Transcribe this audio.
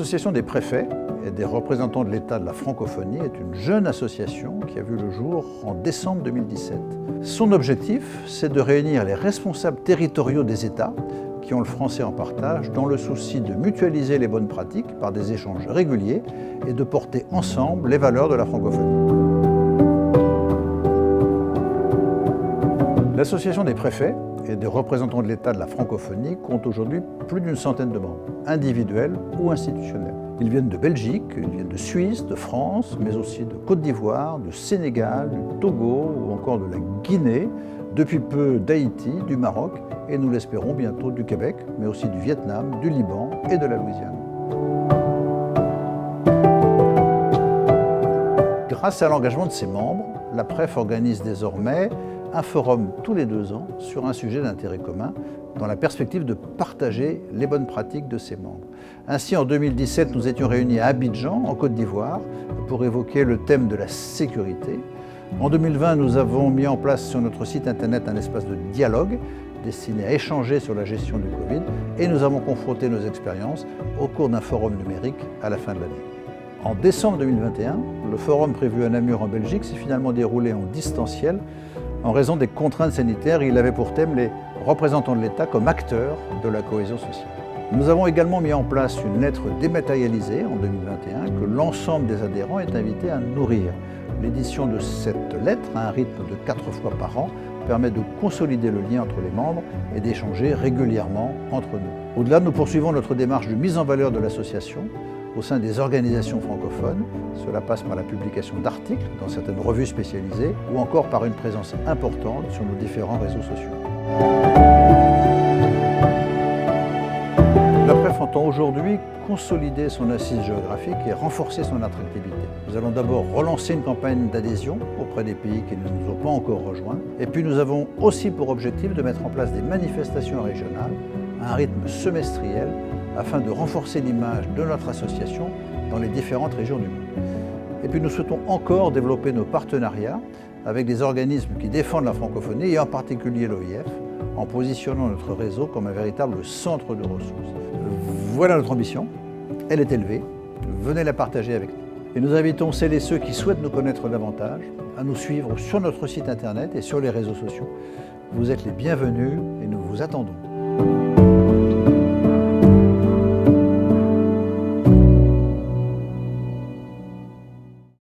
L'Association des préfets et des représentants de l'État de la francophonie est une jeune association qui a vu le jour en décembre 2017. Son objectif, c'est de réunir les responsables territoriaux des États qui ont le français en partage dans le souci de mutualiser les bonnes pratiques par des échanges réguliers et de porter ensemble les valeurs de la francophonie. L'Association des préfets et des représentants de l'État de la francophonie compte aujourd'hui plus d'une centaine de membres, individuels ou institutionnels. Ils viennent de Belgique, ils viennent de Suisse, de France, mais aussi de Côte d'Ivoire, du Sénégal, du Togo ou encore de la Guinée, depuis peu d'Haïti, du Maroc et nous l'espérons bientôt du Québec, mais aussi du Vietnam, du Liban et de la Louisiane. Grâce à l'engagement de ses membres, la PREF organise désormais un forum tous les 2 ans sur un sujet d'intérêt commun dans la perspective de partager les bonnes pratiques de ses membres. Ainsi, en 2017, nous étions réunis à Abidjan, en Côte d'Ivoire, pour évoquer le thème de la sécurité. En 2020, nous avons mis en place sur notre site internet un espace de dialogue destiné à échanger sur la gestion du Covid et nous avons confronté nos expériences au cours d'un forum numérique à la fin de l'année. En décembre 2021, le forum prévu à Namur en Belgique s'est finalement déroulé en distanciel en raison des contraintes sanitaires. Il avait pour thème les représentants de l'État comme acteurs de la cohésion sociale. Nous avons également mis en place une lettre dématérialisée en 2021 que l'ensemble des adhérents est invité à nourrir. L'édition de cette lettre, à un rythme de 4 fois par an, permet de consolider le lien entre les membres et d'échanger régulièrement entre nous. Au-delà, nous poursuivons notre démarche de mise en valeur de l'association au sein des organisations francophones. Cela passe par la publication d'articles dans certaines revues spécialisées ou encore par une présence importante sur nos différents réseaux sociaux. La PREF entend aujourd'hui consolider son assise géographique et renforcer son attractivité. Nous allons d'abord relancer une campagne d'adhésion auprès des pays qui ne nous ont pas encore rejoints. Et puis nous avons aussi pour objectif de mettre en place des manifestations régionales à un rythme semestriel afin de renforcer l'image de notre association dans les différentes régions du monde. Et puis nous souhaitons encore développer nos partenariats avec des organismes qui défendent la francophonie et en particulier l'OIF, en positionnant notre réseau comme un véritable centre de ressources. Voilà notre ambition, elle est élevée, venez la partager avec nous. Et nous invitons celles et ceux qui souhaitent nous connaître davantage à nous suivre sur notre site internet et sur les réseaux sociaux. Vous êtes les bienvenus et nous vous attendons.